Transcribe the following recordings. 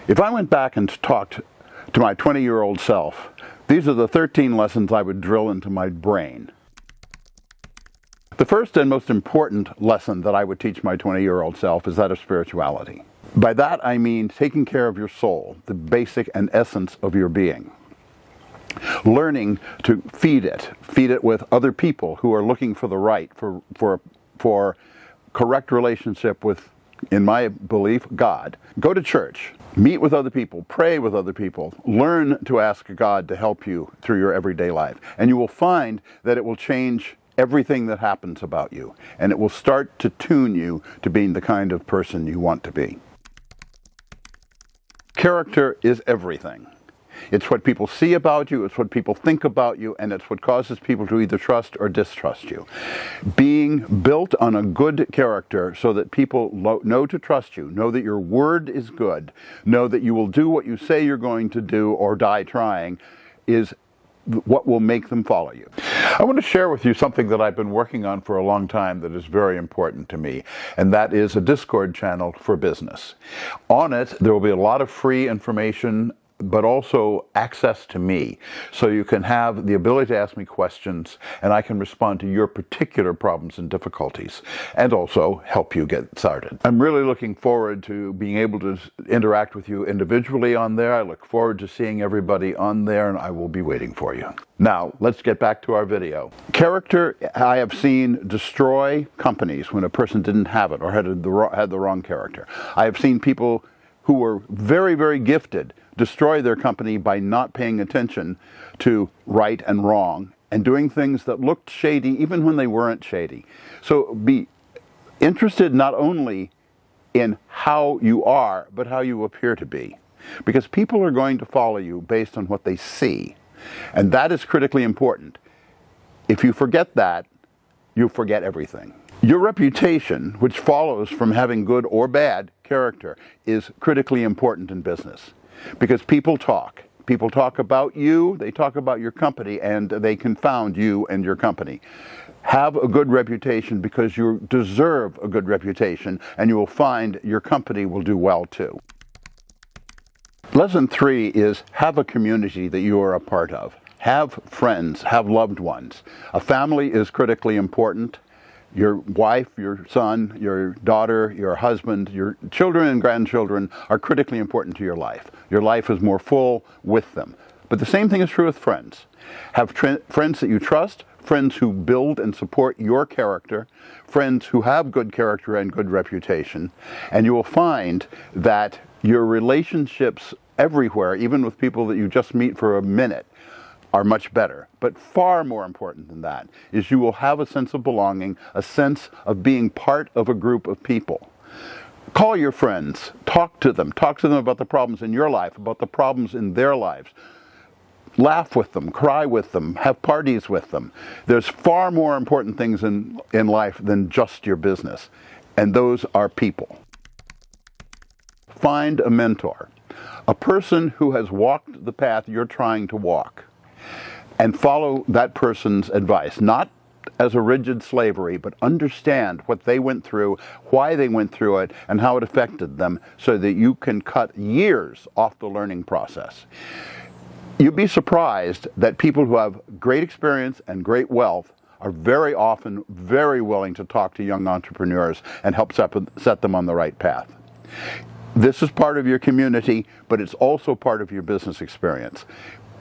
If I went back and talked to my 20-year-old self, these are the 13 lessons I would drill into my brain. The first and most important lesson that I would teach my 20-year-old self is that of spirituality. By that I mean taking care of your soul, the basic and essence of your being. Learning to feed it with other people who are looking for the right, for correct relationship with, in my belief, God. Go to church, meet with other people, pray with other people, learn to ask God to help you through your everyday life. And you will find that it will change everything that happens about you, and it will start to tune you to being the kind of person you want to be. Character is everything. It's what people see about you, it's what people think about you, and it's what causes people to either trust or distrust you. Being built on a good character so that people know to trust you, know that your word is good, know that you will do what you say you're going to do or die trying, is what will make them follow you. I want to share with you something that I've been working on for a long time that is very important to me, and that is a Discord channel for business. On it, there will be a lot of free information, but also access to me. So you can have the ability to ask me questions, and I can respond to your particular problems and difficulties, and also help you get started. I'm really looking forward to being able to interact with you individually on there. I look forward to seeing everybody on there, and I will be waiting for you. Now, let's get back to our video. Character, I have seen destroy companies when a person didn't have it or had the wrong character. I have seen people who were very, very gifted destroy their company by not paying attention to right and wrong and doing things that looked shady even when they weren't shady. So be interested not only in how you are, but how you appear to be. Because people are going to follow you based on what they see. And that is critically important. If you forget that, you forget everything. Your reputation, which follows from having good or bad character, is critically important in business. Because people talk. People talk about you, they talk about your company, and they confound you and your company. Have a good reputation because you deserve a good reputation, and you will find your company will do well too. Lesson 3 is have a community that you are a part of. Have friends, have loved ones. A family is critically important. Your wife, your son, your daughter, your husband, your children and grandchildren are critically important to your life. Your life is more full with them. But the same thing is true with friends. Have friends that you trust, friends who build and support your character, friends who have good character and good reputation, and you will find that your relationships everywhere, even with people that you just meet for a minute, are much better. But far more important than that is you will have a sense of belonging, a sense of being part of a group of people. Call your friends, talk to them about the problems in your life, about the problems in their lives. Laugh with them, cry with them, have parties with them. There's far more important things in life than just your business, and those are people. Find a mentor, a person who has walked the path you're trying to walk, and follow that person's advice, not as a rigid slavery, but understand what they went through, why they went through it, and how it affected them, so that you can cut years off the learning process. You'd be surprised that people who have great experience and great wealth are very often very willing to talk to young entrepreneurs and help set them on the right path. This is part of your community, but it's also part of your business experience.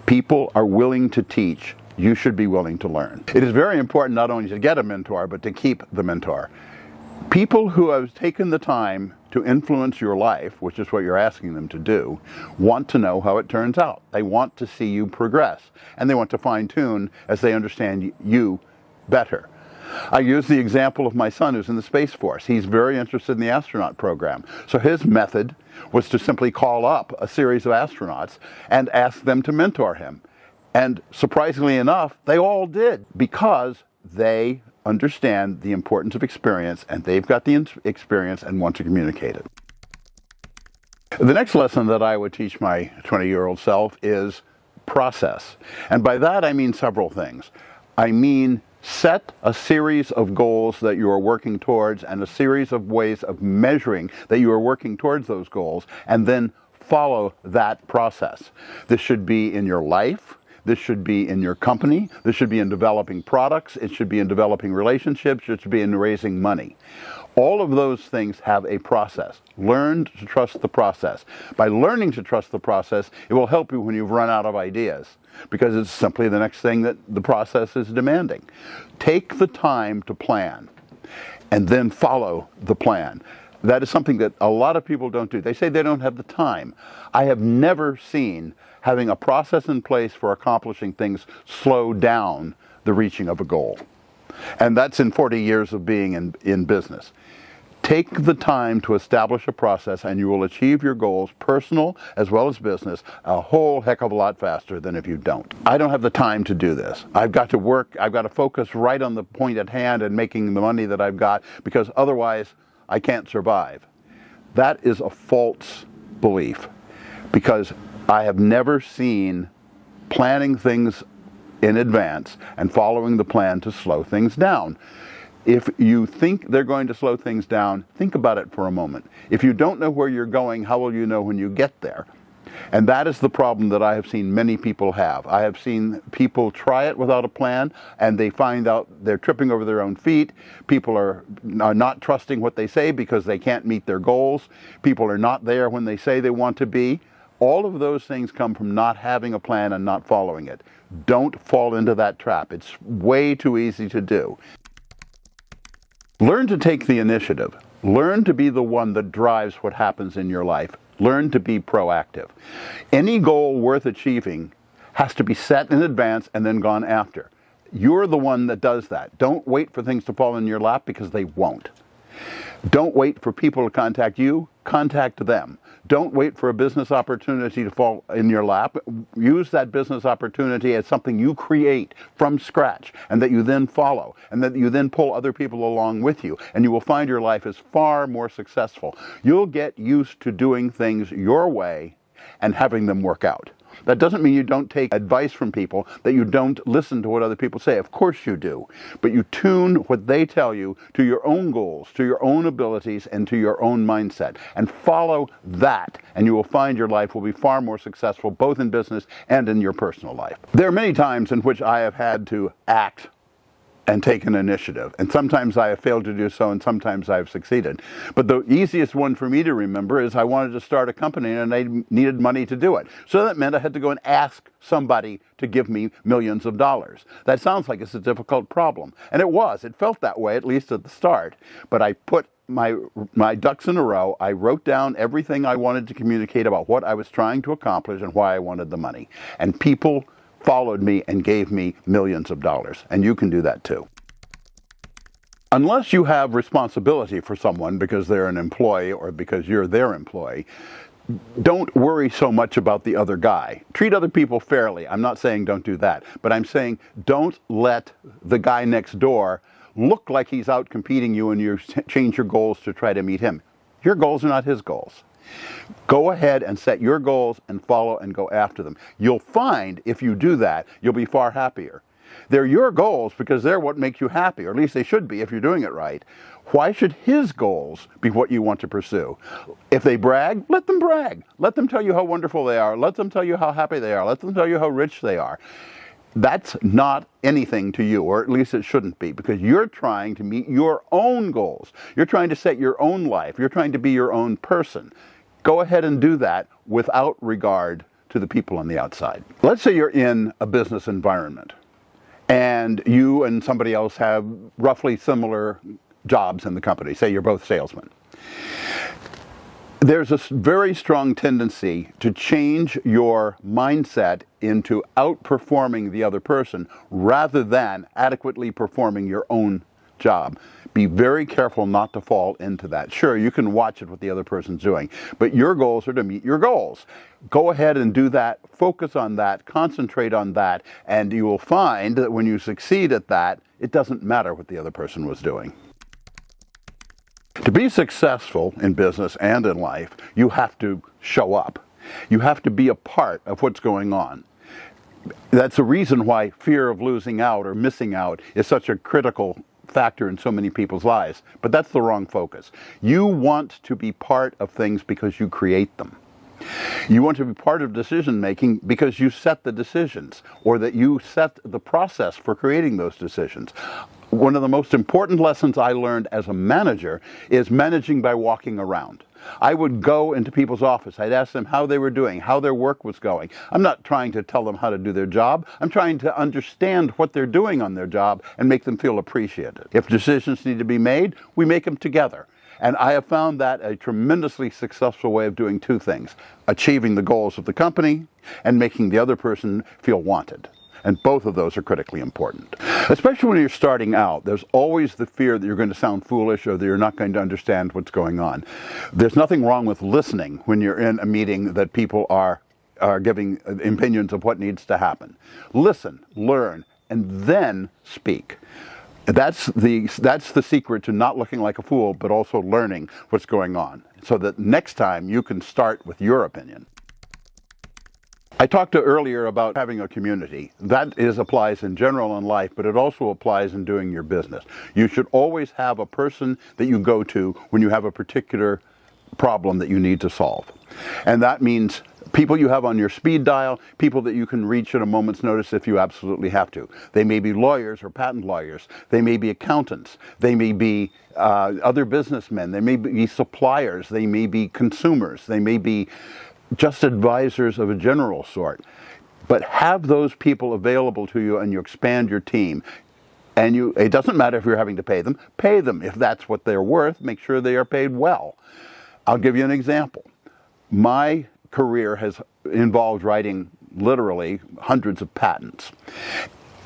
People are willing to teach. You should be willing to learn. It is very important not only to get a mentor, but to keep the mentor. People who have taken the time to influence your life, which is what you're asking them to do, want to know how it turns out. They want to see you progress, and they want to fine-tune as they understand you better. I use the example of my son who's in the Space Force. He's very interested in the astronaut program. So his method was to simply call up a series of astronauts and ask them to mentor him. And surprisingly enough, they all did, because they understand the importance of experience, and they've got the experience and want to communicate it. The next lesson that I would teach my 20-year-old self is process. And by that I mean several things. I mean, set a series of goals that you are working towards and a series of ways of measuring that you are working towards those goals, and then follow that process. This should be in your life. This should be in your company. This should be in developing products. It should be in developing relationships. It should be in raising money. All of those things have a process. Learn to trust the process. By learning to trust the process, it will help you when you've run out of ideas, because it's simply the next thing that the process is demanding. Take the time to plan and then follow the plan. That is something that a lot of people don't do. They say they don't have the time. I have never seen having a process in place for accomplishing things slow down the reaching of a goal. And that's in 40 years of being in business. Take the time to establish a process and you will achieve your goals, personal as well as business, a whole heck of a lot faster than if you don't. I don't have the time to do this. I've got to work, I've got to focus right on the point at hand and making the money that I've got, because otherwise I can't survive. That is a false belief, because I have never seen planning things in advance and following the plan to slow things down. If you think they're going to slow things down, think about it for a moment. If you don't know where you're going, how will you know when you get there? And that is the problem that I have seen many people have. I have seen people try it without a plan, and they find out they're tripping over their own feet. People are not trusting what they say because they can't meet their goals. People are not there when they say they want to be. All of those things come from not having a plan and not following it. Don't fall into that trap. It's way too easy to do. Learn to take the initiative. Learn to be the one that drives what happens in your life. Learn to be proactive. Any goal worth achieving has to be set in advance and then gone after. You're the one that does that. Don't wait for things to fall in your lap, because they won't. Don't wait for people to contact you. Contact them. Don't wait for a business opportunity to fall in your lap. Use that business opportunity as something you create from scratch and that you then follow, and that you then pull other people along with you, and you will find your life is far more successful. You'll get used to doing things your way and having them work out. That doesn't mean you don't take advice from people, that you don't listen to what other people say. Of course you do. But you tune what they tell you to your own goals, to your own abilities, and to your own mindset. And follow that, and you will find your life will be far more successful, both in business and in your personal life. There are many times in which I have had to act and take an initiative. And sometimes I have failed to do so, and sometimes I have succeeded. But the easiest one for me to remember is I wanted to start a company and I needed money to do it. So that meant I had to go and ask somebody to give me millions of dollars. That sounds like it's a difficult problem. And it was. It felt that way, at least at the start. But I put my ducks in a row. I wrote down everything I wanted to communicate about what I was trying to accomplish and why I wanted the money. And people followed me and gave me millions of dollars. And you can do that too. Unless you have responsibility for someone because they're an employee or because you're their employee, don't worry so much about the other guy. Treat other people fairly. I'm not saying don't do that, but I'm saying don't let the guy next door look like he's out competing you and you change your goals to try to meet him. Your goals are not his goals. Go ahead and set your goals and follow and go after them. You'll find if you do that, you'll be far happier. They're your goals because they're what make you happy, or at least they should be if you're doing it right. Why should his goals be what you want to pursue? If they brag, let them brag. Let them tell you how wonderful they are. Let them tell you how happy they are. Let them tell you how rich they are. That's not anything to you, or at least it shouldn't be, because you're trying to meet your own goals. You're trying to set your own life. You're trying to be your own person. Go ahead and do that without regard to the people on the outside. Let's say you're in a business environment and you and somebody else have roughly similar jobs in the company. Say you're both salesmen. There's a very strong tendency to change your mindset into outperforming the other person rather than adequately performing your own job. Be very careful not to fall into that. Sure, you can watch it what the other person's doing, but your goals are to meet your goals. Go ahead and do that. Focus on that. Concentrate on that. And you will find that when you succeed at that, it doesn't matter what the other person was doing. To be successful in business and in life, you have to show up. You have to be a part of what's going on. That's the reason why fear of losing out or missing out is such a critical factor in so many people's lives. But that's the wrong focus. You want to be part of things because you create them. You want to be part of decision making because you set the decisions, or that you set the process for creating those decisions. One of the most important lessons I learned as a manager is managing by walking around. I would go into people's office. I'd ask them how they were doing, how their work was going. I'm not trying to tell them how to do their job. I'm trying to understand what they're doing on their job and make them feel appreciated. If decisions need to be made, we make them together. And I have found that a tremendously successful way of doing two things: achieving the goals of the company and making the other person feel wanted. And both of those are critically important. Especially when you're starting out, there's always the fear that you're going to sound foolish or that you're not going to understand what's going on. There's nothing wrong with listening when you're in a meeting that people are giving opinions of what needs to happen. Listen, learn, and then speak. That's the secret to not looking like a fool, but also learning what's going on, so that next time you can start with your opinion. I talked earlier about having a community. That applies in general in life, but it also applies in doing your business. You should always have a person that you go to when you have a particular problem that you need to solve. And that means people you have on your speed dial, people that you can reach at a moment's notice if you absolutely have to. They may be lawyers or patent lawyers. They may be accountants. They may be other businessmen. They may be suppliers. They may be consumers. They may be just advisors of a general sort. But have those people available to you, and you expand your team. And it doesn't matter if you're having to pay them. Pay them if that's what they're worth. Make sure they are paid well. I'll give you an example. My career has involved writing literally hundreds of patents.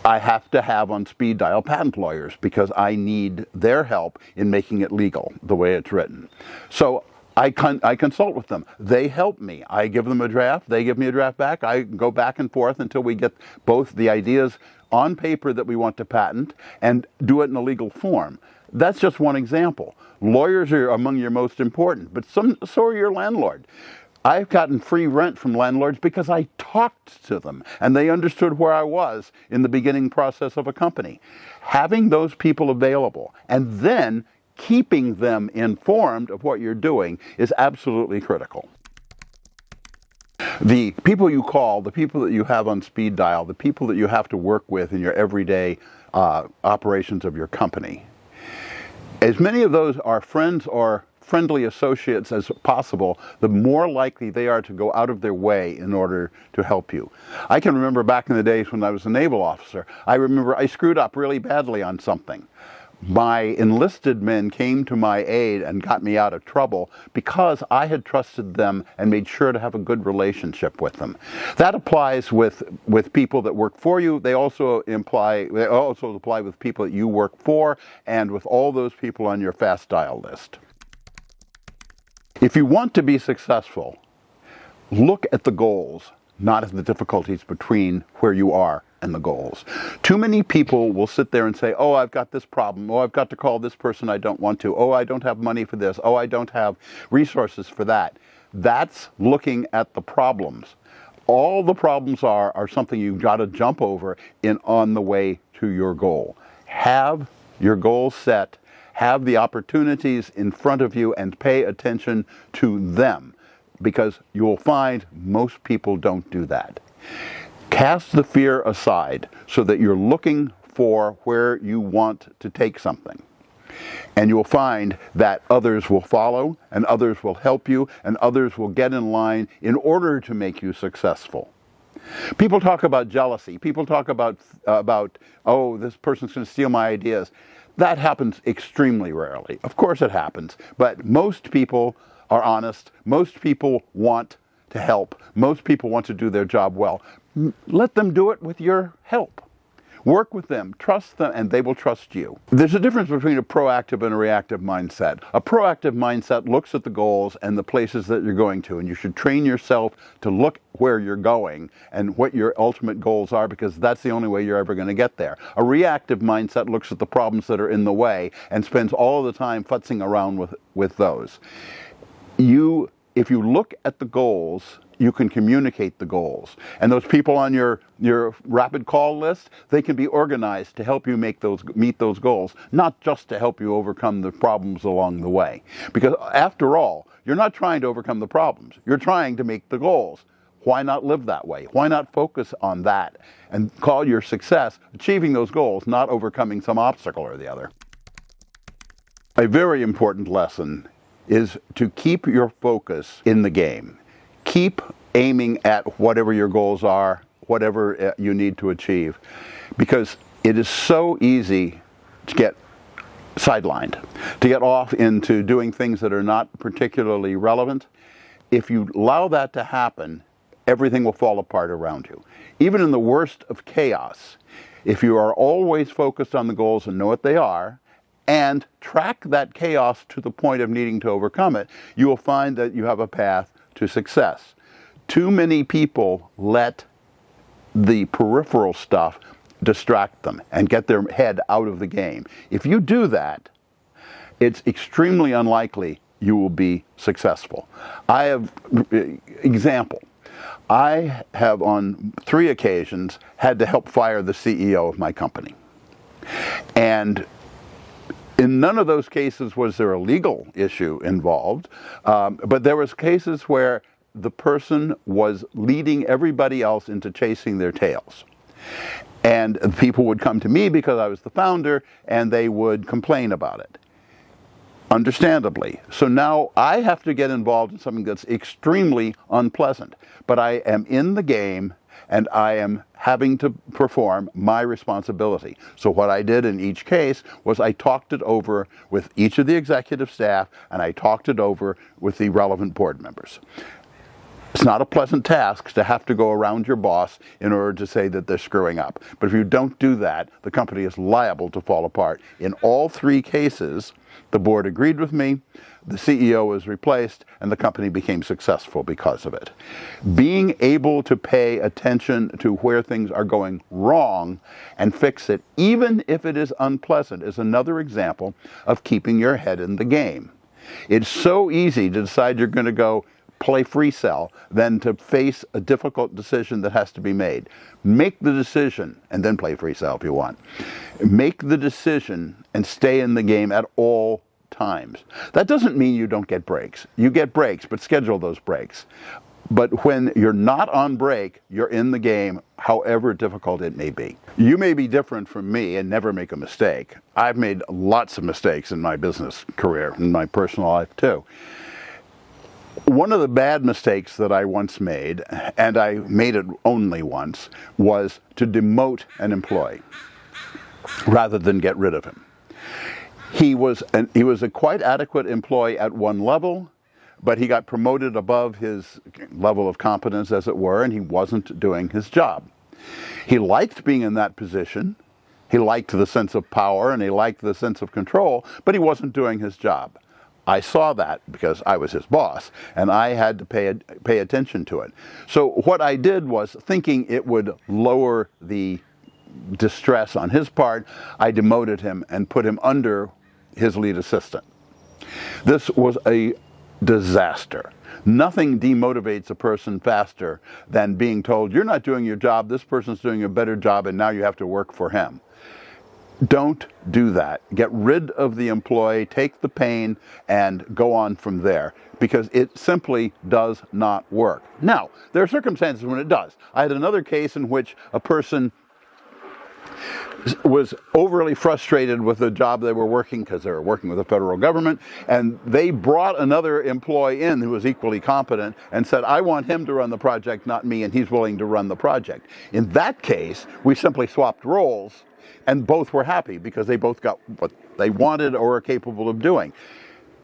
I have to have on speed dial patent lawyers because I need their help in making it legal the way it's written. So I consult with them. They help me. I give them a draft. They give me a draft back. I go back and forth until we get both the ideas on paper that we want to patent and do it in a legal form. That's just one example. Lawyers are among your most important, but so are your landlord. I've gotten free rent from landlords because I talked to them and they understood where I was in the beginning process of a company. Having those people available and then keeping them informed of what you're doing is absolutely critical. The people you call, the people that you have on speed dial, the people that you have to work with in your everyday operations of your company, as many of those are friends or friendly associates as possible, the more likely they are to go out of their way in order to help you. I can remember back in the days when I was a naval officer, I remember I screwed up really badly on something. My enlisted men came to my aid and got me out of trouble because I had trusted them and made sure to have a good relationship with them. That applies with people that work for you. They also apply with people that you work for and with all those people on your fast dial list. If you want to be successful, look at the goals, not at the difficulties between where you are and the goals. Too many people will sit there and say, oh, I've got this problem. Oh, I've got to call this person I don't want to. Oh, I don't have money for this. Oh, I don't have resources for that. That's looking at the problems. All the problems are something you've got to jump over on the way to your goal. Have your goals set. Have the opportunities in front of you and pay attention to them, because you will find most people don't do that. Cast the fear aside so that you're looking for where you want to take something. And you'll find that others will follow, and others will help you, and others will get in line in order to make you successful. People talk about jealousy. People talk about oh, this person's going to steal my ideas. That happens extremely rarely. Of course it happens, but most people are honest. Most people want to help. Most people want to do their job well. Let them do it with your help. Work with them, trust them, and they will trust you. There's a difference between a proactive and a reactive mindset. A proactive mindset looks at the goals and the places that you're going to, and you should train yourself to look where you're going and what your ultimate goals are, because that's the only way you're ever going to get there. A reactive mindset looks at the problems that are in the way and spends all of the time futzing around with those. If you look at the goals, you can communicate the goals. And those people on your rapid call list, they can be organized to help you meet those goals, not just to help you overcome the problems along the way. Because after all, You're not trying to overcome the problems. You're trying to make the goals. Why not live that way? Why not focus on that and call your success achieving those goals, not overcoming some obstacle or the other? A very important lesson is to keep your focus in the game. Keep aiming at whatever your goals are, whatever you need to achieve, because it is so easy to get sidelined, to get off into doing things that are not particularly relevant. If you allow that to happen, everything will fall apart around you. Even in the worst of chaos, if you are always focused on the goals and know what they are, and track that chaos to the point of needing to overcome it, you will find that you have a path to success. Too many people let the peripheral stuff distract them and get their head out of the game. If you do that, it's extremely unlikely you will be successful. I have example. I have on 3 occasions had to help fire the CEO of my company. And in none of those cases was there a legal issue involved, but there was cases where the person was leading everybody else into chasing their tails. And people would come to me because I was the founder, and they would complain about it. Understandably. So now I have to get involved in something that's extremely unpleasant. But I am in the game, and I am having to perform my responsibility. So what I did in each case was I talked it over with each of the executive staff, and I talked it over with the relevant board members. It's not a pleasant task to have to go around your boss in order to say that they're screwing up. But if you don't do that, the company is liable to fall apart. In all 3 cases, the board agreed with me, the CEO was replaced, and the company became successful because of it. Being able to pay attention to where things are going wrong and fix it, even if it is unpleasant, is another example of keeping your head in the game. It's so easy to decide you're going to go play free cell than to face a difficult decision that has to be made. Make the decision and then play free cell if you want. Make the decision and stay in the game at all times. That doesn't mean you don't get breaks. You get breaks, but schedule those breaks. But when you're not on break, you're in the game, however difficult it may be. You may be different from me and never make a mistake. I've made lots of mistakes in my business career, in my personal life too. One of the bad mistakes that I once made, and I made it only once, was to demote an employee rather than get rid of him. He was a quite adequate employee at one level, but he got promoted above his level of competence, as it were, and he wasn't doing his job. He liked being in that position. He liked the sense of power, and he liked the sense of control, but he wasn't doing his job. I saw that because I was his boss, and I had to pay attention to it. So what I did was, thinking it would lower the distress on his part, I demoted him and put him under his lead assistant. This was a disaster. Nothing demotivates a person faster than being told, you're not doing your job, this person's doing a better job, and now you have to work for him. Don't do that. Get rid of the employee, take the pain, and go on from there, because it simply does not work. Now, there are circumstances when it does. I had another case in which a person was overly frustrated with the job they were working, because they were working with the federal government, and they brought another employee in who was equally competent and said, I want him to run the project, not me, and he's willing to run the project. In that case, we simply swapped roles, and both were happy because they both got what they wanted or were capable of doing.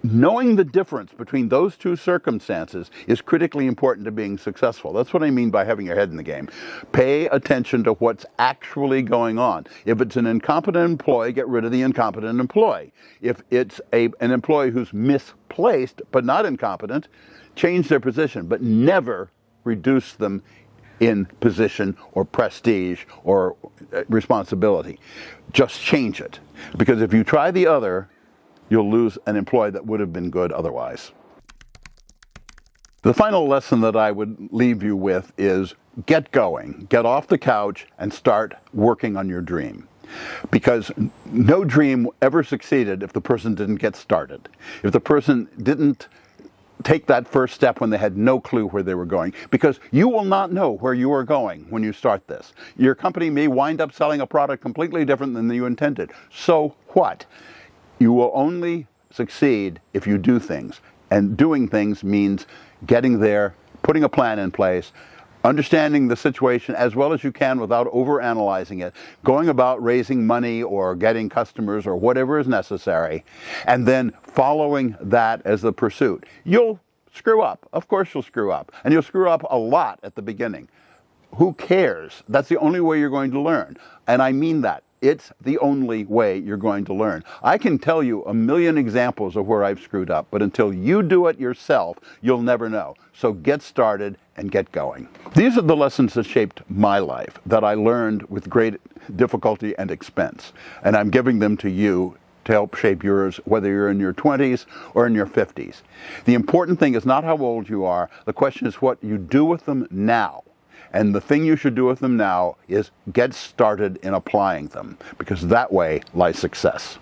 Knowing the difference between those 2 circumstances is critically important to being successful. That's what I mean by having your head in the game. Pay attention to what's actually going on. If it's an incompetent employee, get rid of the incompetent employee. If it's an employee who's misplaced but not incompetent, change their position, but never reduce them in position or prestige or responsibility. Just change it. Because if you try the other, you'll lose an employee that would have been good otherwise. The final lesson that I would leave you with is get going. Get off the couch and start working on your dream. Because no dream ever succeeded if the person didn't get started. If the person didn't take that first step when they had no clue where they were going, because you will not know where you are going when you start this. Your company may wind up selling a product completely different than you intended. So what? You will only succeed if you do things. And doing things means getting there, putting a plan in place, understanding the situation as well as you can without overanalyzing it, going about raising money or getting customers or whatever is necessary, and then following that as the pursuit. You'll screw up. Of course you'll screw up. And you'll screw up a lot at the beginning. Who cares? That's the only way you're going to learn. And I mean that. It's the only way you're going to learn. I can tell you a million examples of where I've screwed up, but until you do it yourself, you'll never know. So get started and get going. These are the lessons that shaped my life, that I learned with great difficulty and expense. And I'm giving them to you to help shape yours, whether you're in your 20s or in your 50s. The important thing is not how old you are. The question is what you do with them now. And the thing you should do with them now is get started in applying them, because that way lies success.